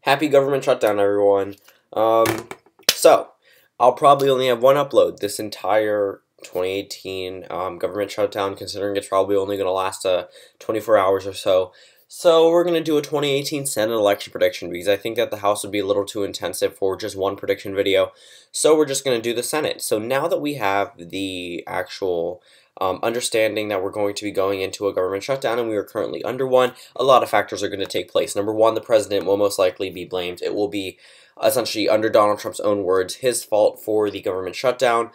Happy government shutdown, everyone. So, I'll probably only have one upload this entire 2018 government shutdown, considering it's probably only going to last 24 hours or so. So, we're going to do a 2018 Senate election prediction because I think that the House would be a little too intensive for just one prediction video. So, we're just going to do the Senate. So, now that we have the actual understanding that we're going to be going into a government shutdown and we are currently under one, a lot of factors are going to take place. Number one, the president will most likely be blamed. It will be essentially, under Donald Trump's own words, his fault for the government shutdown.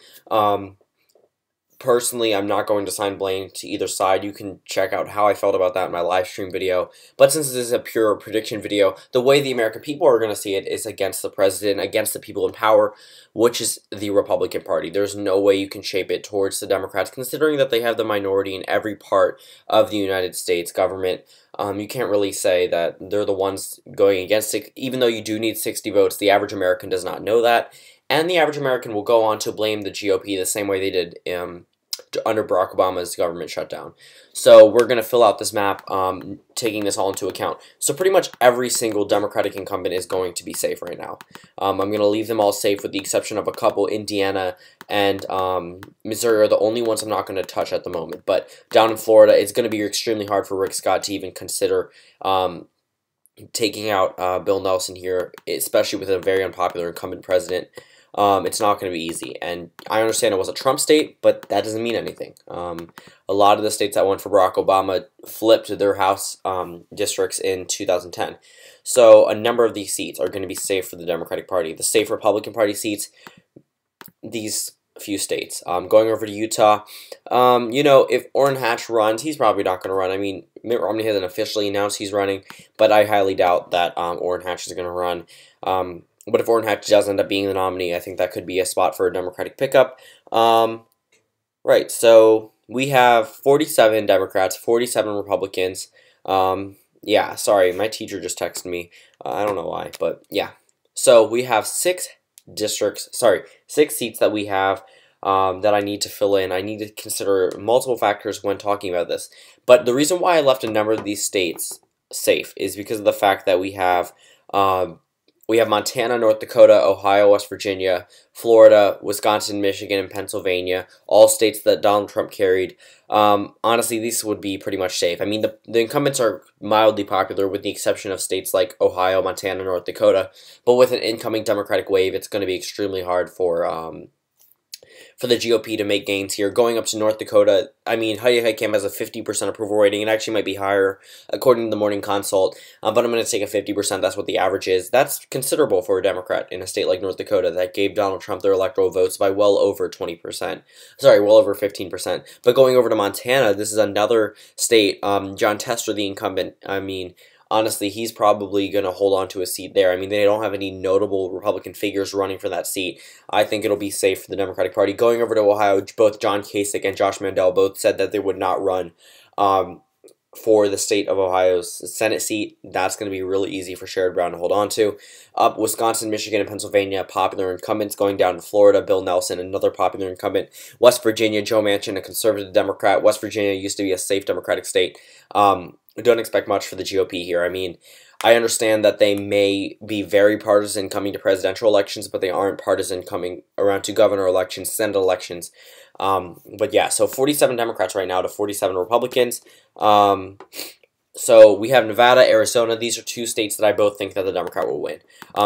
Personally, I'm not going to assign blame to either side. You can check out how I felt about that in my live stream video. But since this is a pure prediction video, the way the American people are going to see it is against the president, against the people in power, which is the Republican Party. There's no way you can shape it towards the Democrats, considering that they have the minority in every part of the United States government. You can't really say that they're the ones going against it, even though you do need 60 votes. The average American does not know that. And the average American will go on to blame the GOP the same way they did under Barack Obama's government shutdown. So we're going to fill out this map, taking this all into account. So pretty much every single Democratic incumbent is going to be safe right now. I'm going to leave them all safe with the exception of a couple. Indiana and Missouri are the only ones I'm not going to touch at the moment. But down in Florida, it's going to be extremely hard for Rick Scott to even consider taking out Bill Nelson here, especially with a very unpopular incumbent president. It's not going to be easy, and I understand it was a Trump state, but that doesn't mean anything. A lot of the states that went for Barack Obama flipped their House districts in 2010. So a number of these seats are going to be safe for the Democratic Party. The safe Republican Party seats, these few states. Going over to Utah, you know, if Orrin Hatch runs, he's probably not going to run. I mean, Mitt Romney hasn't officially announced he's running, but I highly doubt that Orrin Hatch is going to run. But if Orrin Hatch does end up being the nominee, I think that could be a spot for a Democratic pickup. Right, so we have 47 Democrats, 47 Republicans. Yeah, sorry, my teacher just texted me. I don't know why, but yeah. So we have 6 seats that we have that I need to fill in. I need to consider multiple factors when talking about this. But the reason why I left a number of these states safe is because of the fact that we have Montana, North Dakota, Ohio, West Virginia, Florida, Wisconsin, Michigan, and Pennsylvania, all states that Donald Trump carried. Honestly, these would be pretty much safe. I mean, the incumbents are mildly popular with the exception of states like Ohio, Montana, North Dakota. But with an incoming Democratic wave, it's going to be extremely hard for the GOP to make gains here. Going up to North Dakota, I mean, Heikam has a 50% approval rating. It actually might be higher, according to the Morning Consult, but I'm going to take a 50%. That's what the average is. That's considerable for a Democrat in a state like North Dakota that gave Donald Trump their electoral votes by well over 20%. Sorry, well over 15%. But going over to Montana, this is another state. John Tester, the incumbent, I mean, honestly, he's probably going to hold on to a seat there. I mean, they don't have any notable Republican figures running for that seat. I think it'll be safe for the Democratic Party. Going over to Ohio, both John Kasich and Josh Mandel both said that they would not run for the state of Ohio's Senate seat. That's going to be really easy for Sherrod Brown to hold on to. Up Wisconsin, Michigan, and Pennsylvania, popular incumbents. Going down to Florida, Bill Nelson, another popular incumbent. West Virginia, Joe Manchin, a conservative Democrat. West Virginia used to be a safe Democratic state. Don't expect much for the GOP here. I mean, I understand that they may be very partisan coming to presidential elections, but they aren't partisan coming around to governor elections, Senate elections. But yeah, so 47 Democrats right now to 47 Republicans. So we have Nevada, Arizona. These are 2 states that I both think that the Democrat will win.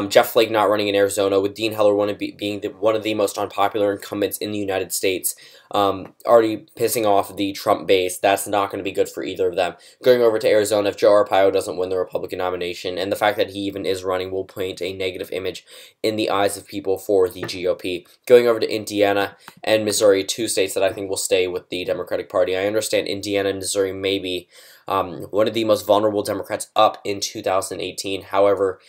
Jeff Flake not running in Arizona, with Dean Heller being one of the most unpopular incumbents in the United States, already pissing off the Trump base. That's not going to be good for either of them. Going over to Arizona, if Joe Arpaio doesn't win the Republican nomination, and the fact that he even is running will paint a negative image in the eyes of people for the GOP. Going over to Indiana and Missouri, 2 states that I think will stay with the Democratic Party. I understand Indiana and Missouri may be one of the most vulnerable Democrats up in 2018. However,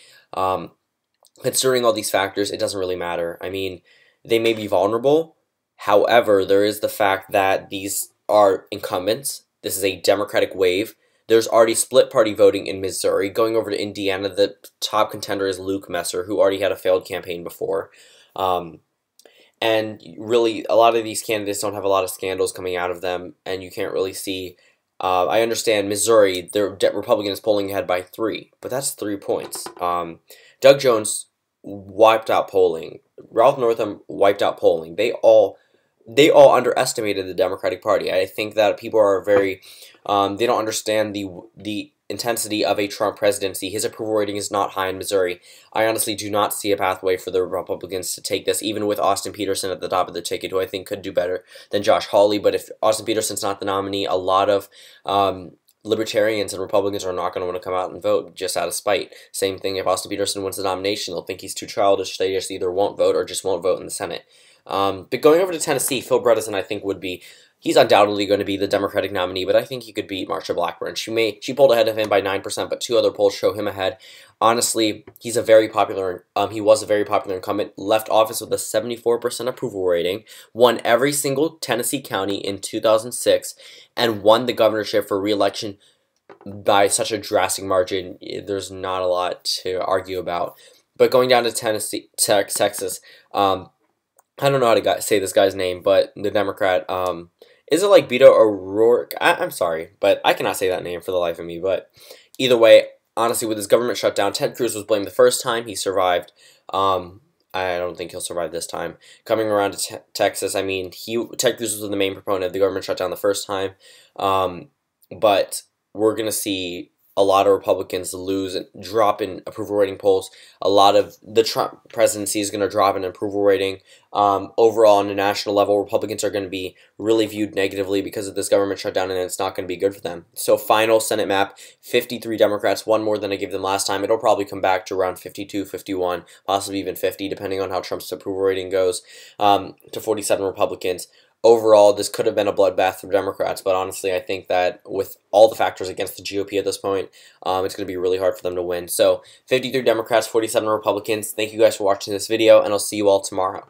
considering all these factors, it doesn't really matter. I mean, they may be vulnerable. However, there is the fact that these are incumbents. This is a Democratic wave. There's already split party voting in Missouri. Going over to Indiana, the top contender is Luke Messer, who already had a failed campaign before. And really, a lot of these candidates don't have a lot of scandals coming out of them, and you can't really see I understand Missouri, the Republican is polling ahead by 3, but that's 3 points. Doug Jones wiped out polling. Ralph Northam wiped out polling. They all underestimated the Democratic Party. I think that people are very they don't understand the intensity of a Trump presidency. His approval rating is not high in Missouri. I honestly do not see a pathway for the Republicans to take this, even with Austin Peterson at the top of the ticket, who I think could do better than Josh Hawley. But if Austin Peterson's not the nominee, a lot of Libertarians and Republicans are not going to want to come out and vote just out of spite. Same thing if Austin Peterson wins the nomination, they'll think he's too childish. They just either won't vote or just won't vote in the Senate. But going over to Tennessee, Phil Bredesen, I think, he's undoubtedly going to be the Democratic nominee, but I think he could beat Marsha Blackburn. She pulled ahead of him by 9%, but 2 other polls show him ahead. Honestly, he was a very popular incumbent, left office with a 74% approval rating, won every single Tennessee county in 2006, and won the governorship for re-election by such a drastic margin. There's not a lot to argue about. But going down to Texas, I don't know how to say this guy's name, but the Democrat, is it like Beto O'Rourke? I'm sorry, but I cannot say that name for the life of me. But either way, honestly, with his government shutdown, Ted Cruz was blamed the first time. He survived. I don't think he'll survive this time. Coming around to Texas, I mean, Ted Cruz was the main proponent of the government shutdown the first time. But we're going to see a lot of Republicans lose and drop in approval rating polls. A lot of the Trump presidency is going to drop in approval rating. Overall, on a national level, Republicans are going to be really viewed negatively because of this government shutdown, and it's not going to be good for them. So final Senate map, 53 Democrats, 1 more than I gave them last time. It'll probably come back to around 52, 51, possibly even 50, depending on how Trump's approval rating goes, to 47 Republicans. Overall, this could have been a bloodbath for Democrats, but honestly, I think that with all the factors against the GOP at this point, it's going to be really hard for them to win. So, 53 Democrats, 47 Republicans. Thank you guys for watching this video, and I'll see you all tomorrow.